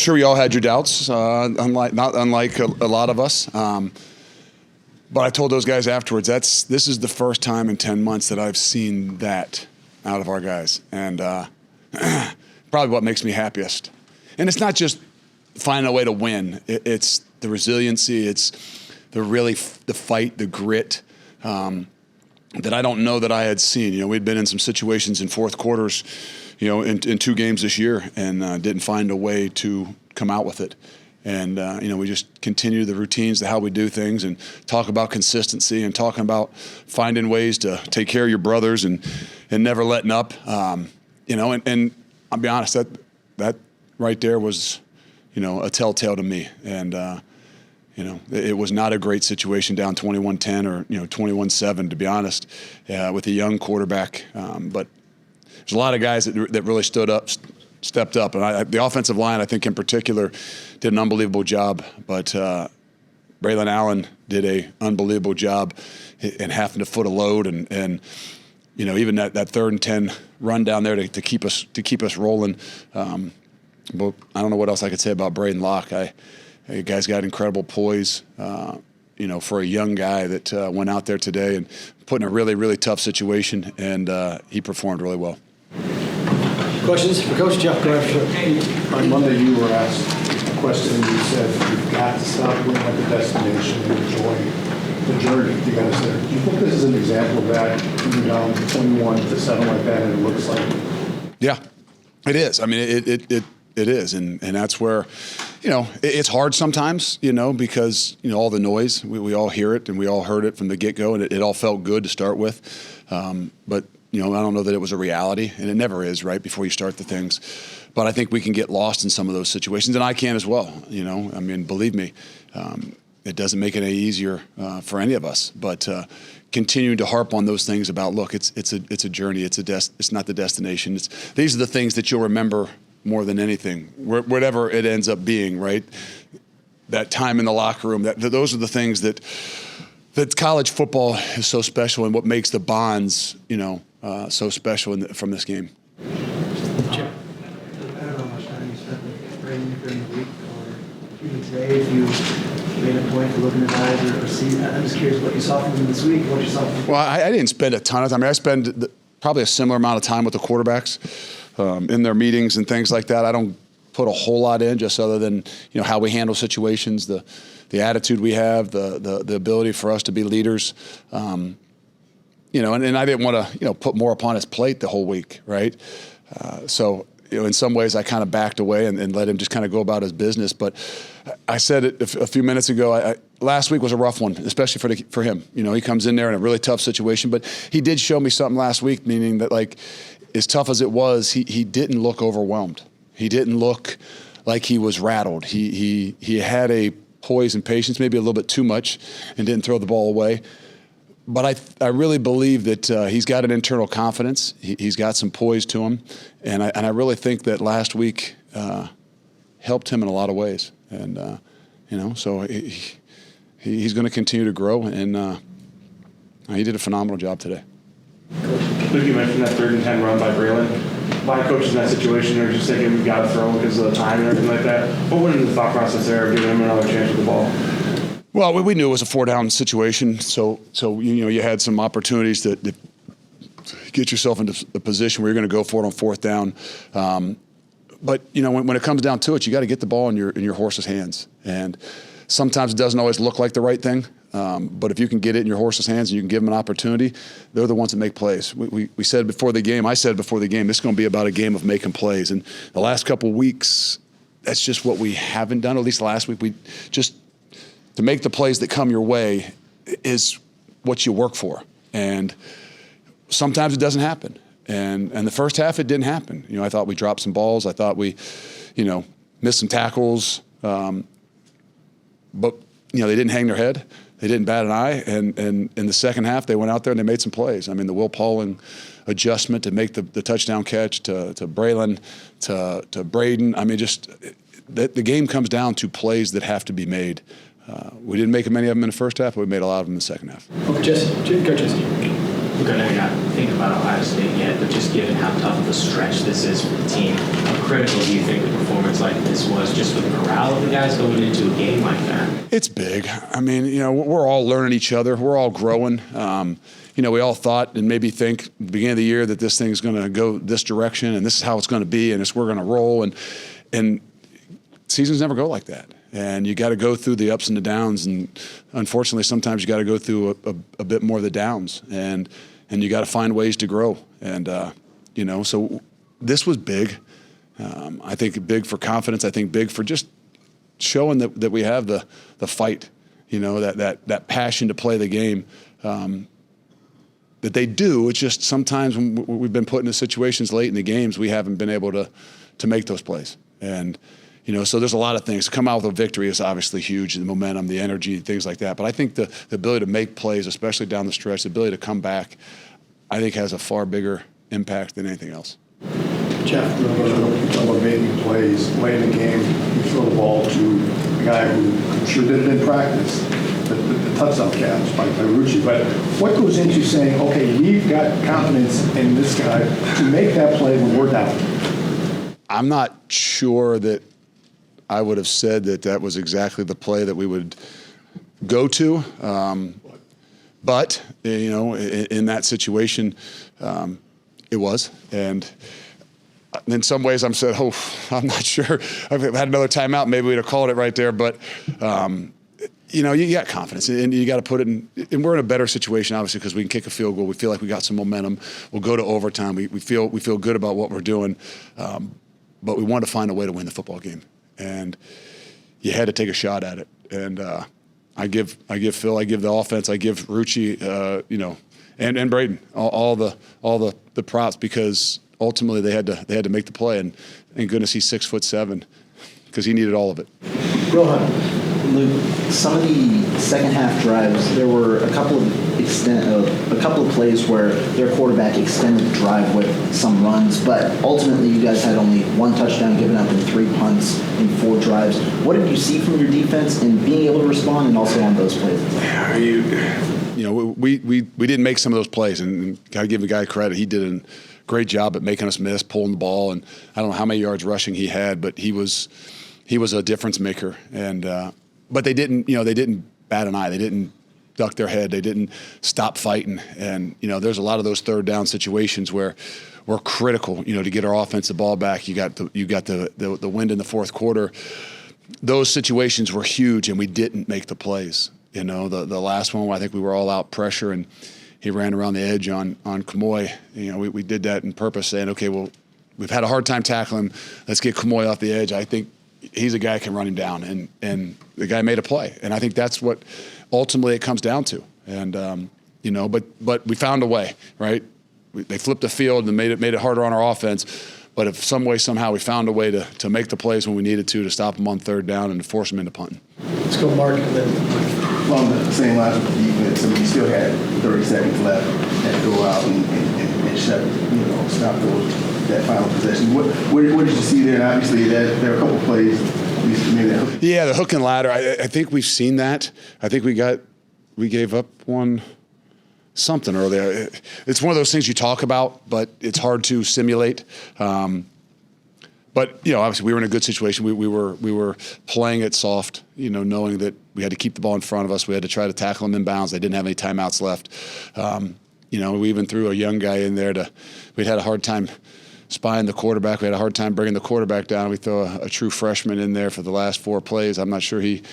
sure you all had your doubts, not unlike a lot of us. But I told those guys afterwards, this is the first time in 10 months that I've seen that out of our guys. And probably what makes me happiest. And it's not just finding a way to win. It's the resiliency. It's the fight, the grit that I don't know that I had seen. You know, we'd been in some situations in fourth quarters, you know, in 2 games this year and didn't find a way to come out with it. And, you know, we just continue the routines, how we do things, and talk about consistency and talking about finding ways to take care of your brothers and never letting up. You know, and I'll be honest, that right there was, you know, a telltale to me. And, you know, it was not a great situation down 21-10 or, you know, 21-7, to be honest, with a young quarterback. But there's a lot of guys that really stepped up. And the offensive line, I think in particular, did an unbelievable job. But Braylon Allen did an unbelievable job in having to foot a load. And you know, even that 3rd and 10 run down there to keep us rolling. But I don't know what else I could say about Braden Locke. The guy's got incredible poise, you know, for a young guy that went out there today and put in a really, really tough situation, and he performed really well. Questions for Coach? Jeff, go ahead. On Monday, you were asked a question, and you said, you've got to stop looking at the destination and enjoy the journey to get us there. Do you think this is an example of that, you're down 21-7 like that, and it looks like? Yeah, it is. I mean, it is, and that's where, you know, it's hard sometimes, you know, because, you know, all the noise, we all hear it, and we all heard it from the get-go, and it all felt good to start with. But, you know, I don't know that it was a reality, and it never is, right, before you start the things. But I think we can get lost in some of those situations, and I can as well, you know. I mean, believe me, it doesn't make it any easier for any of us. But continuing to harp on those things about, look, it's a journey, it's not the destination. These are the things that you'll remember more than anything, whatever it ends up being, right? That time in the locker room, those are the things that college football is so special, and what makes the bonds, you know, so special from this game. I don't know how much time you spent with Brandon during the week or even today, if you made a point for looking at eyes or see. I'm just curious what you saw from him this week, what you saw from him. Well, I didn't spend a ton of time. I spend probably a similar amount of time with the quarterbacks in their meetings and things like that. I don't put a whole lot in, just other than, you know, how we handle situations, the attitude we have, the ability for us to be leaders. You know, and I didn't want to, you know, put more upon his plate the whole week, right? So, you know, in some ways I kind of backed away and let him just kind of go about his business. But I said it a few minutes ago, last week was a rough one, especially for him. You know, he comes in there in a really tough situation, but he did show me something last week, meaning that, like, as tough as it was, he didn't look overwhelmed. He didn't look like he was rattled. He had a poise and patience, maybe a little bit too much, and didn't throw the ball away. But I really believe that he's got an internal confidence. He's got some poise to him, and I really think that last week helped him in a lot of ways. And you know, so he's going to continue to grow, and he did a phenomenal job today. Luke, you mentioned that 3rd and 10 run by Braylon. Why coaches in that situation are just thinking we've got to throw because of the time and everything like that? What went into the thought process there of giving him another chance with the ball? Well, we knew it was a 4-down situation, so you know, you had some opportunities to get yourself into a position where you're going to go for it on 4th down. But you know, when it comes down to it, you got to get the ball in your horse's hands, and sometimes it doesn't always look like the right thing. But if you can get it in your horse's hands and you can give them an opportunity, they're the ones that make plays. We said before the game, I said before the game, this is going to be about a game of making plays. And the last couple of weeks, that's just what we haven't done. At least last week, we just to make the plays that come your way is what you work for. And sometimes it doesn't happen. And the first half, it didn't happen. You know, I thought we dropped some balls. I thought we, you know, missed some tackles. But, you know, they didn't hang their head. They didn't bat an eye. And in the second half, they went out there and they made some plays. I mean, the Will Pauling adjustment to make the touchdown catch to Braylon, to Braden. I mean, just the game comes down to plays that have to be made. We didn't make many of them in the first half, but we made a lot of them in the second half. Okay, Jesse. Go, Jesse. Look, I know you're not thinking about Ohio State yet, but just given how tough of a stretch this is for the team, how critical do you think a performance like this was just for the morale of the guys going into a game like that? It's big. I mean, we're all learning each other. We're all growing. We all thought and maybe think at the beginning of the year that this thing's going to go this direction and this is how it's going to be and we're going to roll. And seasons never go like that. And you got to go through the ups and the downs. And unfortunately, sometimes you got to go through a bit more of the downs. And you got to find ways to grow. And, so this was big. I think big for confidence. I think big for just showing that we have the fight, that passion to play the game. That they do. It's just sometimes when we've been put into situations late in the games, we haven't been able to make those plays. And, so there's a lot of things. To come out with a victory is obviously huge, the momentum, the energy, things like that. But I think the ability to make plays, especially down the stretch, the ability to come back, I think has a far bigger impact than anything else. Jeff, you talk about making plays, late in the game, you throw the ball to a guy who I'm sure did it in practice, the touchdown catch by Rucci. But what goes into saying, okay, we've got confidence in this guy to make that play when we're down? I'm not sure that I would have said that was exactly the play that we would go to. But, in that situation, it was. And in some ways I'm said, I'm not sure. I've had another timeout. Maybe we'd have called it right there. But, you got confidence and you got to put it in. And we're in a better situation, obviously, because we can kick a field goal. We feel like we got some momentum. We'll go to overtime. We feel good about what we're doing. But we want to find a way to win the football game. And you had to take a shot at it. And I give Phil, I give the offense, I give Rucci, and Braden all the props, because ultimately they had to make the play. And thank goodness he's 6'7", because he needed all of it. Rohan. Luke, some of the second half drives, there were a couple of plays where their quarterback extended the drive with some runs, but ultimately you guys had only one touchdown given up and 3 punts in 4 drives. What did you see from your defense in being able to respond and also on those plays? We didn't make some of those plays, and got to give the guy credit. He did a great job at making us miss, pulling the ball, and I don't know how many yards rushing he had, but he was a difference maker. And but they didn't bat an eye. They didn't duck their head. They didn't stop fighting. And there's a lot of those third down situations where we're critical, to get our offensive ball back. You got the wind in the fourth quarter. Those situations were huge, and we didn't make the plays. The last one, I think we were all out pressure, and he ran around the edge on Kamoy. We did that in purpose, saying, okay, well, we've had a hard time tackling him. Let's get Kamoy off the edge. I think he's a guy who can run him down, and the guy made a play. And I think that's what ultimately it comes down to. And, but we found a way, right? They flipped the field and made it harder on our offense. But if some way, somehow, we found a way to make the plays when we needed to stop them on third down and to force them into punting. Let's go, Mark, and then Along the same lines with the defense, you still had 30 seconds left and go out and shut, stop that final possession. What did you see there? And obviously, there are a couple of plays. Maybe that hook. Yeah, the hook and ladder. I think we've seen that. I think we gave up something earlier. It's one of those things you talk about, but it's hard to simulate. But obviously we were in a good situation. We were playing it soft, knowing that we had to keep the ball in front of us. We had to try to tackle them in bounds. They didn't have any timeouts left. We even threw a young guy in there we'd had a hard time spying the quarterback. We had a hard time bringing the quarterback down. We throw a true freshman in there for the last 4 plays. I'm not sure he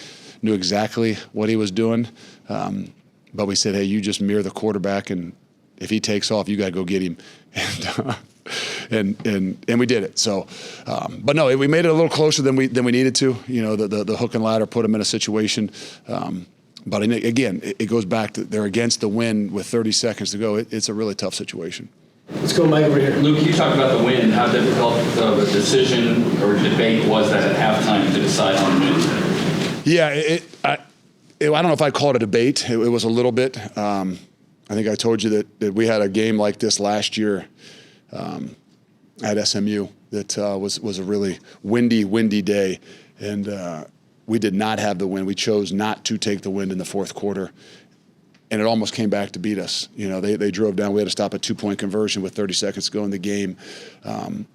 knew exactly what he was doing. But we said, hey, you just mirror the quarterback, and if he takes off, you got to go get him. And we did it. So, but no, we made it a little closer than we needed to. The hook and ladder put them in a situation. But again, it goes back to they're against the wind with 30 seconds to go. It's a really tough situation. let's go, Mike, over here. Luke, you talked about the win. How difficult of a decision or debate was that at halftime to decide on the win? Yeah, I don't know if I'd call it a debate. It was a little bit. I think I told you that we had a game like this last year at SMU that was a really windy day, and we did not have the win. We chose not to take the win in the fourth quarter. and it almost came back to beat us. You know, they drove down. We had to stop a 2-point conversion with 30 seconds to go in the game. And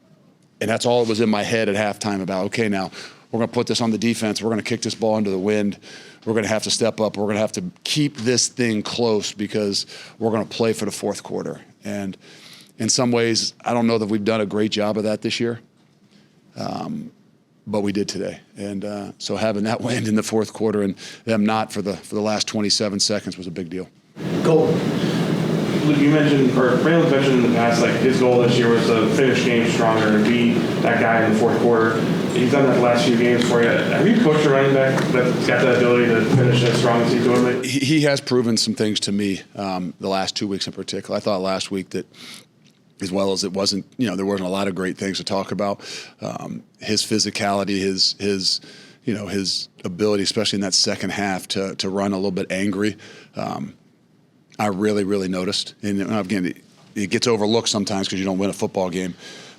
that's all that was in my head at halftime about, okay, now we're going to put this on the defense. We're going to kick this ball into the wind. We're going to have to step up. We're going to have to keep this thing close because we're going to play for the fourth quarter. And in some ways, I don't know that we've done a great job of that this year, but we did today. And so having that win in the fourth quarter and them not for the last 27 seconds was a big deal. Colton. Luke, you mentioned, or Braylon mentioned in the past, like his goal this year was to finish games stronger and be that guy in the fourth quarter. He's done that the last few games for you. Have you coached a running back that's got that ability to finish as strong as he's doing lately? He has proven some things to me the last 2 weeks in particular. I thought last week that, as well as it wasn't, there wasn't a lot of great things to talk about. His physicality, his ability, especially in that second half, to run a little bit angry. I really, really noticed. And again, it gets overlooked sometimes because you don't win a football game.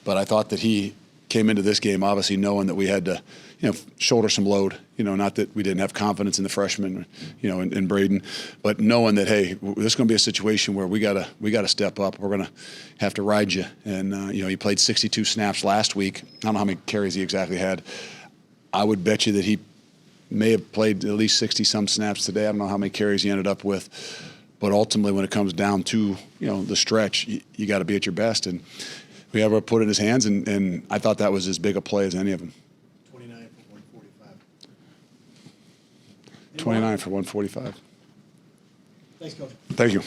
But I thought that he came into this game obviously knowing that we had to, shoulder some load. Not that we didn't have confidence in the freshman, in Braden, but knowing that, hey, this is going to be a situation where we gotta step up. We're going to have to ride you. And he played 62 snaps last week. I don't know how many carries he exactly had. I would bet you that he may have played at least 60-some snaps today. I don't know how many carries he ended up with. But ultimately, when it comes down to the stretch, you got to be at your best, and we have to put it in his hands. And I thought that was as big a play as any of them. 29 for 145. 29 for 145. Thanks, Coach. Thank you.